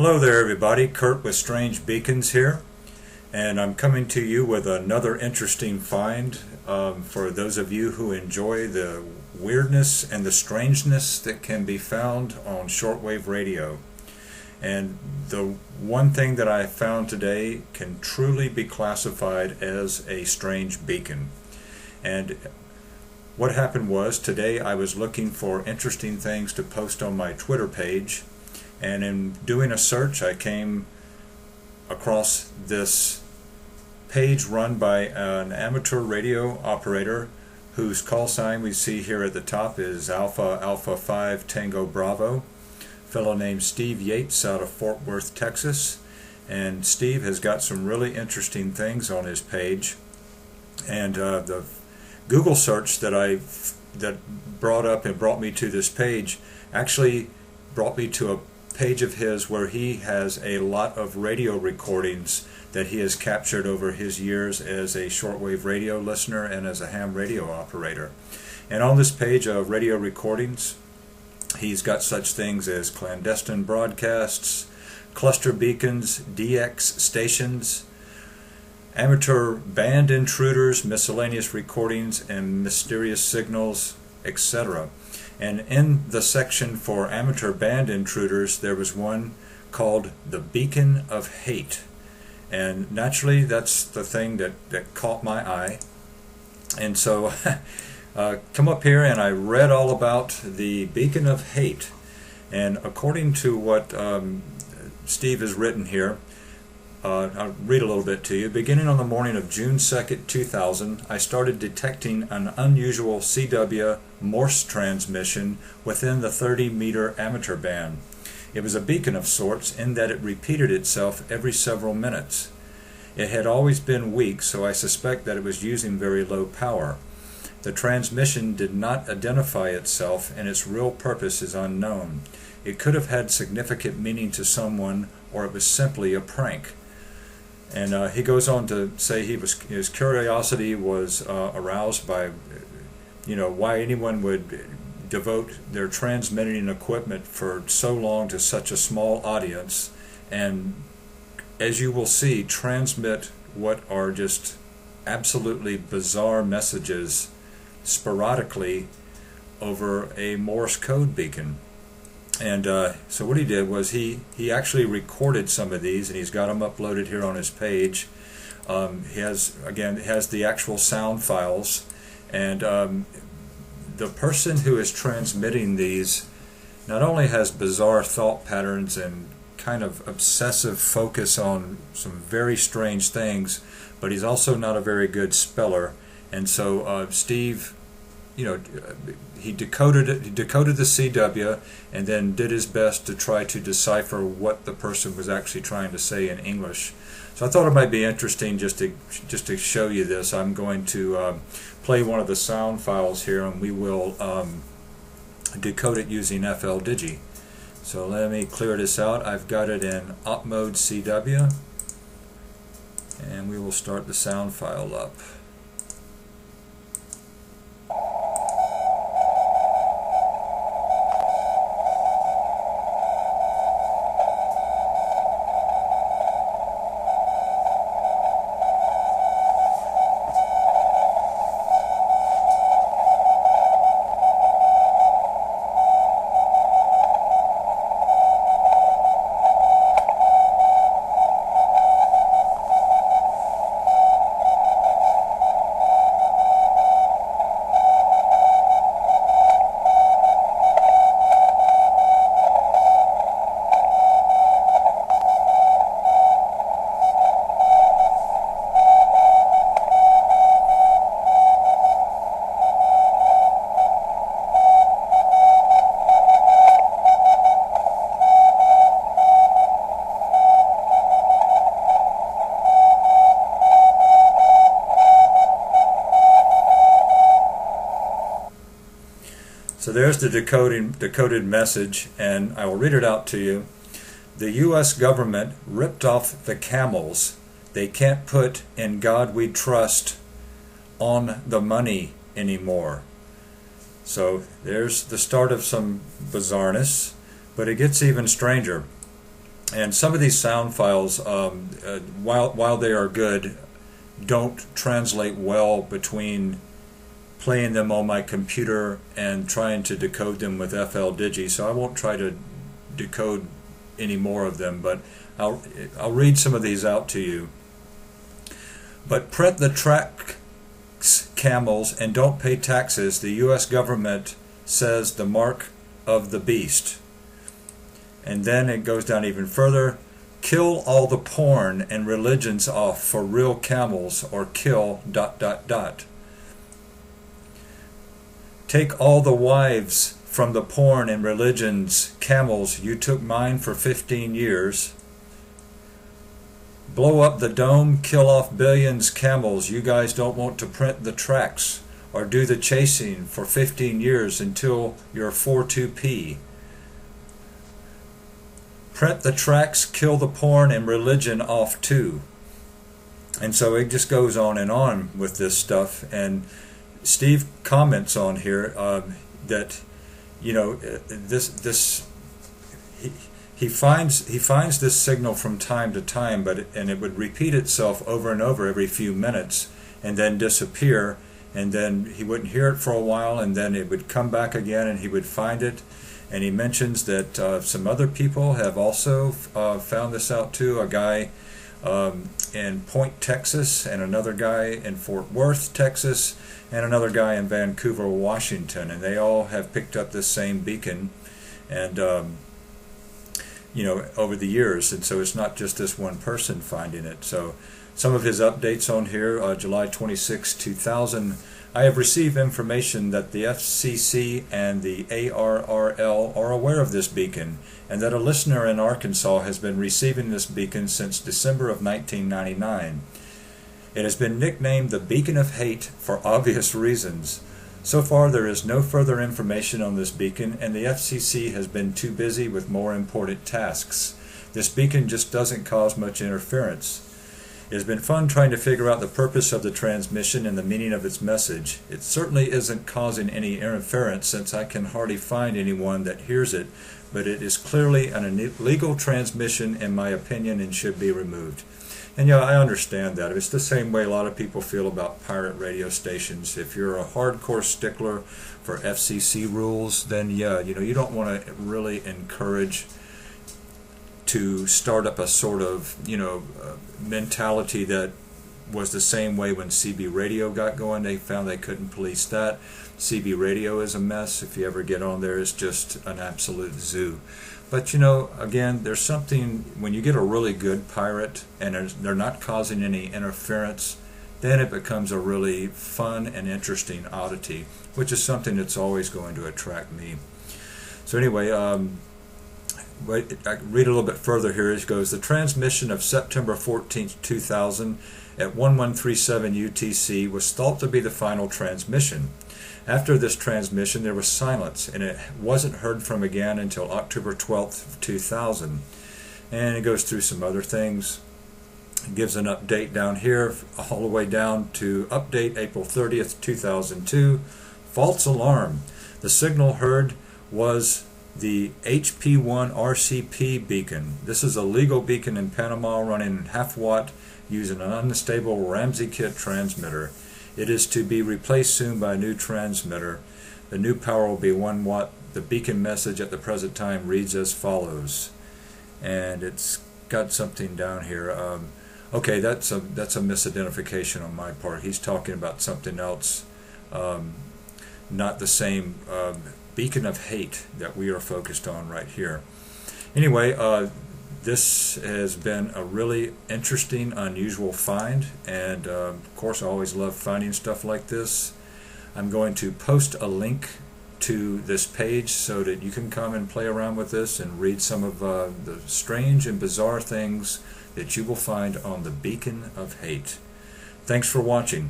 Hello there everybody, Kurt with Strange Beacons here, and I'm coming to you with another interesting find for those of you who enjoy the weirdness and the strangeness that can be found on shortwave radio. And the one thing that I found today can truly be classified as a strange beacon. And what happened was, today I was looking for interesting things to post on my Twitter page, and in doing a search I came across this page run by an amateur radio operator whose call sign we see here at the top is Alpha Alpha 5 Tango Bravo, a fellow named Steve Yates out of Fort Worth, Texas. And Steve has got some really interesting things on his page, and the Google search that brought me to this page actually brought me to a page of his where he has a lot of radio recordings that he has captured over his years as a shortwave radio listener and as a ham radio operator. And on this page of radio recordings, he's got such things as clandestine broadcasts, cluster beacons, DX stations, amateur band intruders, miscellaneous recordings, and mysterious signals, etc. And in the section for amateur band intruders, there was one called the Beacon of Hate. And naturally, that's the thing that caught my eye. And so come up here and I read all about the Beacon of Hate. And according to what Steve has written here, I'll read a little bit to you. Beginning on the morning of June 2nd, 2000, I started detecting an unusual CW Morse transmission within the 30-meter amateur band. It was a beacon of sorts in that it repeated itself every several minutes. It had always been weak, so I suspect that it was using very low power. The transmission did not identify itself, and its real purpose is unknown. It could have had significant meaning to someone, or it was simply a prank. And he goes on to say his curiosity was aroused by, why anyone would devote their transmitting equipment for so long to such a small audience, and as you will see, transmit what are just absolutely bizarre messages sporadically over a Morse code beacon. And so what he did was he actually recorded some of these, and he's got them uploaded here on his page. He has the actual sound files, and the person who is transmitting these not only has bizarre thought patterns and kind of obsessive focus on some very strange things, but he's also not a very good speller. And so Steve, he decoded the CW and then did his best to try to decipher what the person was actually trying to say in English. So I thought it might be interesting just to show you this. I'm going to play one of the sound files here, and we will decode it using FL Digi. So let me clear this out. I've got it in op mode CW, and we will start the sound file up. So there's the decoded message, and I will read it out to you. The U.S. government ripped off the camels. They can't put "In God We Trust" on the money anymore. So there's the start of some bizarreness, but it gets even stranger. And some of these sound files, while they are good, don't translate well between playing them on my computer and trying to decode them with FL Digi. So I won't try to decode any more of them, but I'll read some of these out to you. But print the tracks, camels, and don't pay taxes. The U.S. government says the mark of the beast. And then it goes down even further. Kill all the porn and religions off for real camels, or kill ... Take all the wives from the porn and religions, camels, you took mine for 15 years. Blow up the dome, kill off billions, camels, you guys don't want to print the tracks or do the chasing for 15 years until you're 42p. Print the tracks, kill the porn and religion off too. And so it just goes on with this stuff. And Steve comments on here that, you know, he finds this signal from time to time, and it would repeat itself over and over every few minutes and then disappear, and then he wouldn't hear it for a while, and then it would come back again and he would find it. And he mentions that some other people have also found this out too, a guy in Point, Texas, and another guy in Fort Worth, Texas, and another guy in Vancouver, Washington, and they all have picked up this same beacon, and you know, over the years. And so it's not just this one person finding it. So some of his updates on here, July 26, 2000. I have received information that the FCC and the ARRL are aware of this beacon, and that a listener in Arkansas has been receiving this beacon since December of 1999. It has been nicknamed the Beacon of Hate for obvious reasons. So far there is no further information on this beacon, and the FCC has been too busy with more important tasks. This beacon just doesn't cause much interference. It has been fun trying to figure out the purpose of the transmission and the meaning of its message. It certainly isn't causing any interference, since I can hardly find anyone that hears it, but it is clearly an illegal transmission in my opinion and should be removed. And yeah, I understand that. It's the same way a lot of people feel about pirate radio stations. If you're a hardcore stickler for FCC rules, then yeah, you know, you don't want to really encourage to start up a sort of, you know, mentality that was the same way when CB radio got going. They found they couldn't police that. CB radio is a mess. If you ever get on there, it's just an absolute zoo. But you know, again, there's something, when you get a really good pirate and they're not causing any interference, then it becomes a really fun and interesting oddity, which is something that's always going to attract me. So anyway, I read a little bit further here. It goes, the transmission of September 14th, 2000 at 1137 UTC was thought to be the final transmission. After this transmission, there was silence, and it wasn't heard from again until October 12th, 2000. And it goes through some other things. It gives an update down here, all the way down to update April 30th, 2002. False alarm. The signal heard was the HP1 RCP beacon. This is a legal beacon in Panama running half watt using an unstable Ramsey kit transmitter. It is to be replaced soon by a new transmitter. The new power will be 1 watt. The beacon message at the present time reads as follows. And it's got something down here. Okay, that's a misidentification on my part. He's talking about something else, not the same beacon of hate that we are focused on right here. Anyway, this has been a really interesting, unusual find, and of course I always love finding stuff like this. I'm going to post a link to this page so that you can come and play around with this and read some of the strange and bizarre things that you will find on the Beacon of Hate. Thanks for watching.